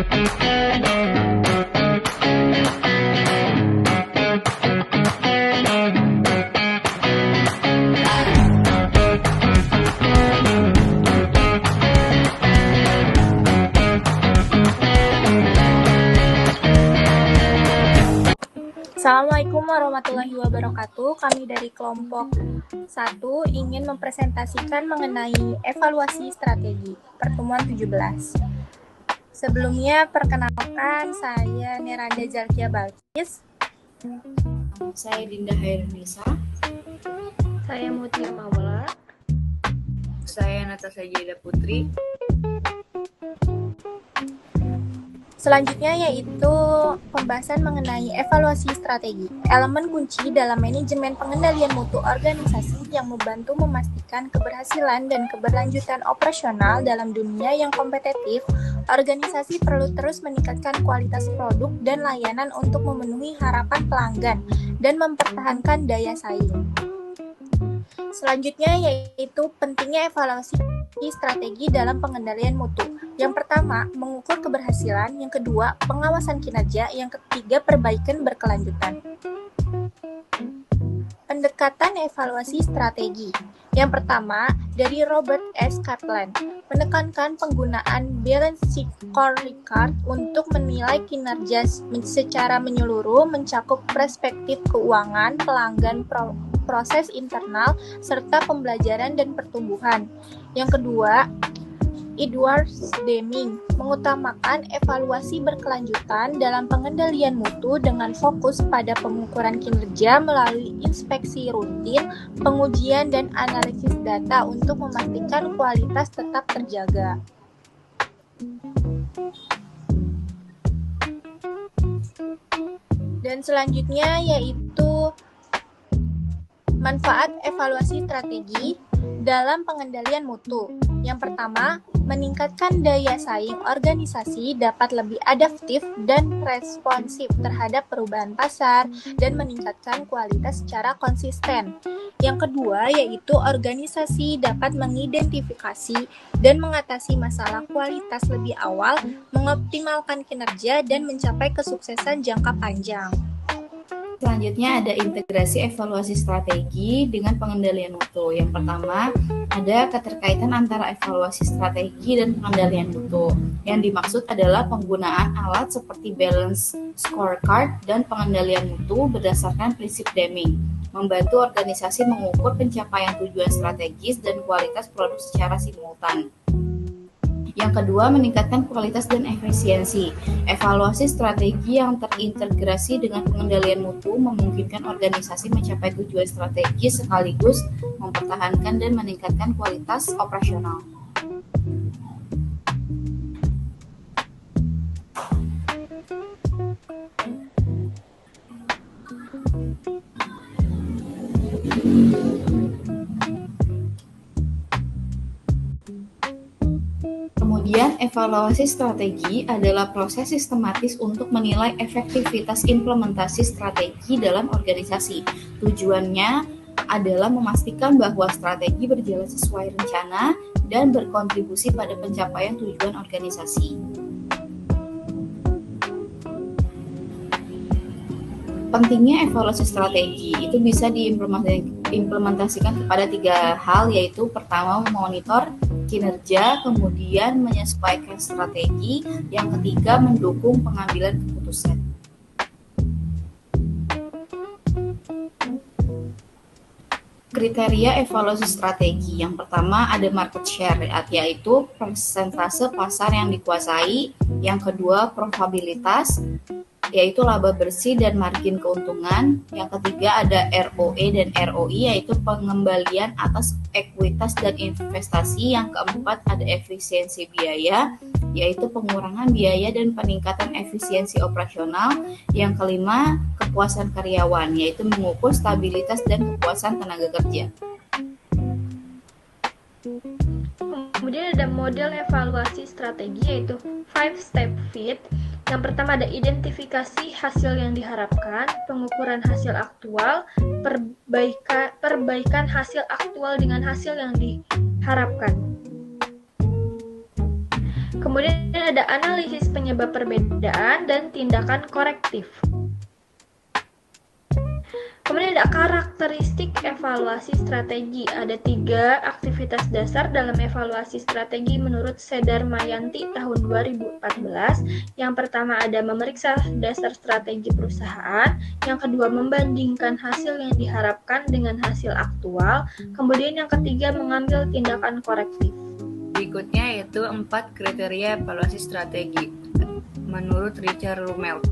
Assalamualaikum warahmatullahi wabarakatuh. Kami dari kelompok 1 ingin mempresentasikan mengenai evaluasi strategi pertemuan 17. Sebelumnya perkenalkan, saya Neranda Zalkia Balkis. Saya Dinda Hairunisa. Saya Mutia Mawla. Saya Natasha Jeda Putri. Selanjutnya yaitu pembahasan mengenai evaluasi strategi. Elemen kunci dalam manajemen pengendalian mutu organisasi yang membantu memastikan keberhasilan dan keberlanjutan operasional dalam dunia yang kompetitif. Organisasi perlu terus meningkatkan kualitas produk dan layanan untuk memenuhi harapan pelanggan dan mempertahankan daya saing. Selanjutnya yaitu pentingnya evaluasi strategi dalam pengendalian mutu. Yang pertama, mengukur keberhasilan. Yang kedua, pengawasan kinerja. Yang ketiga, perbaikan berkelanjutan. Pendekatan evaluasi strategi. Yang pertama, dari Robert S. Kaplan, menekankan penggunaan balance scorecard untuk menilai kinerja secara menyeluruh, mencakup perspektif keuangan, pelanggan, proses internal, serta pembelajaran dan pertumbuhan. Yang kedua, Edward Deming mengutamakan evaluasi berkelanjutan dalam pengendalian mutu dengan fokus pada pengukuran kinerja melalui inspeksi rutin, pengujian, dan analisis data untuk memastikan kualitas tetap terjaga. Dan selanjutnya yaitu manfaat evaluasi strategi dalam pengendalian mutu. Yang pertama, meningkatkan daya saing organisasi dapat lebih adaptif dan responsif terhadap perubahan pasar dan meningkatkan kualitas secara konsisten. Yang kedua, yaitu organisasi dapat mengidentifikasi dan mengatasi masalah kualitas lebih awal, mengoptimalkan kinerja dan mencapai kesuksesan jangka panjang. Selanjutnya ada integrasi evaluasi strategi dengan pengendalian mutu. Yang pertama, ada keterkaitan antara evaluasi strategi dan pengendalian mutu. Yang dimaksud adalah penggunaan alat seperti balance scorecard dan pengendalian mutu berdasarkan prinsip Deming, membantu organisasi mengukur pencapaian tujuan strategis dan kualitas produk secara simultan. Yang kedua, meningkatkan kualitas dan efisiensi. Evaluasi strategi yang terintegrasi dengan pengendalian mutu memungkinkan organisasi mencapai tujuan strategis sekaligus mempertahankan dan meningkatkan kualitas operasional. Kemudian, evaluasi strategi adalah proses sistematis untuk menilai efektivitas implementasi strategi dalam organisasi. Tujuannya adalah memastikan bahwa strategi berjalan sesuai rencana dan berkontribusi pada pencapaian tujuan organisasi. Pentingnya evaluasi strategi itu bisa diimplementasikan kepada 3 hal, yaitu pertama memonitor kinerja, kemudian menyesuaikan strategi, yang ketiga mendukung pengambilan keputusan. Kriteria evaluasi strategi. Yang pertama ada market share, yaitu persentase pasar yang dikuasai. Yang kedua probabilitas, yaitu laba bersih dan margin keuntungan. Yang ketiga ada ROE dan ROI, yaitu pengembalian atas ekuitas dan investasi. Yang keempat ada efisiensi biaya, yaitu pengurangan biaya dan peningkatan efisiensi operasional. Yang kelima kepuasan karyawan, yaitu mengukur stabilitas dan kepuasan tenaga kerja. Kemudian ada model evaluasi strategi yaitu 5-step fit. Yang pertama ada identifikasi hasil yang diharapkan, pengukuran hasil aktual, perbaikan hasil aktual dengan hasil yang diharapkan. Kemudian ada analisis penyebab perbedaan dan tindakan korektif. Kemudian ada karakteristik evaluasi strategi. Ada 3 aktivitas dasar dalam evaluasi strategi menurut Sedar Mayanti tahun 2014. Yang pertama ada memeriksa dasar strategi perusahaan. Yang kedua membandingkan hasil yang diharapkan dengan hasil aktual. Kemudian yang ketiga mengambil tindakan korektif. Berikutnya yaitu 4 kriteria evaluasi strategi menurut Richard Rummel.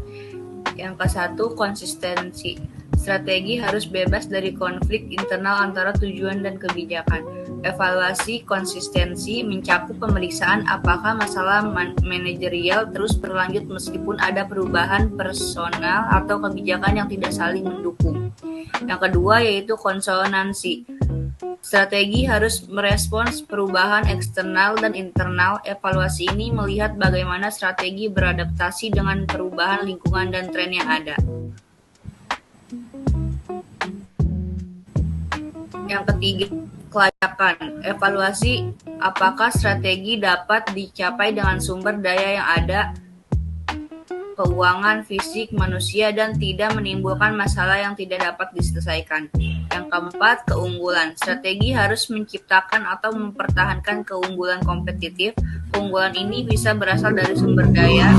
Yang ke-1, konsistensi. Strategi harus bebas dari konflik internal antara tujuan dan kebijakan. Evaluasi konsistensi mencakup pemeriksaan apakah masalah manajerial terus berlanjut meskipun ada perubahan personal atau kebijakan yang tidak saling mendukung. Yang kedua yaitu konsonansi. Strategi harus merespons perubahan eksternal dan internal. Evaluasi ini melihat bagaimana strategi beradaptasi dengan perubahan lingkungan dan tren yang ada. Yang ketiga, kelayakan. Evaluasi apakah strategi dapat dicapai dengan sumber daya yang ada, keuangan, fisik, manusia, dan tidak menimbulkan masalah yang tidak dapat diselesaikan. Yang keempat, keunggulan. Strategi harus menciptakan atau mempertahankan keunggulan kompetitif. Keunggulan ini bisa berasal dari sumber daya,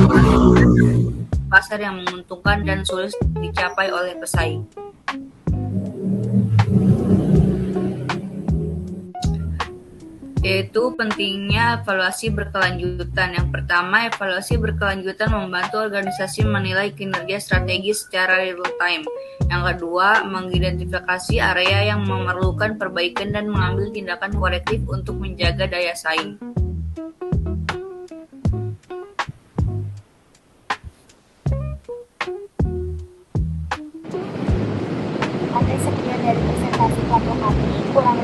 pasar yang menguntungkan dan sulit dicapai oleh pesaing. Yaitu pentingnya evaluasi berkelanjutan. Yang pertama, evaluasi berkelanjutan membantu organisasi menilai kinerja strategi secara real time. Yang kedua, mengidentifikasi area yang memerlukan perbaikan dan mengambil tindakan korektif untuk menjaga daya saing. Oke, sekian dari presentasi kelompok kami. Kurang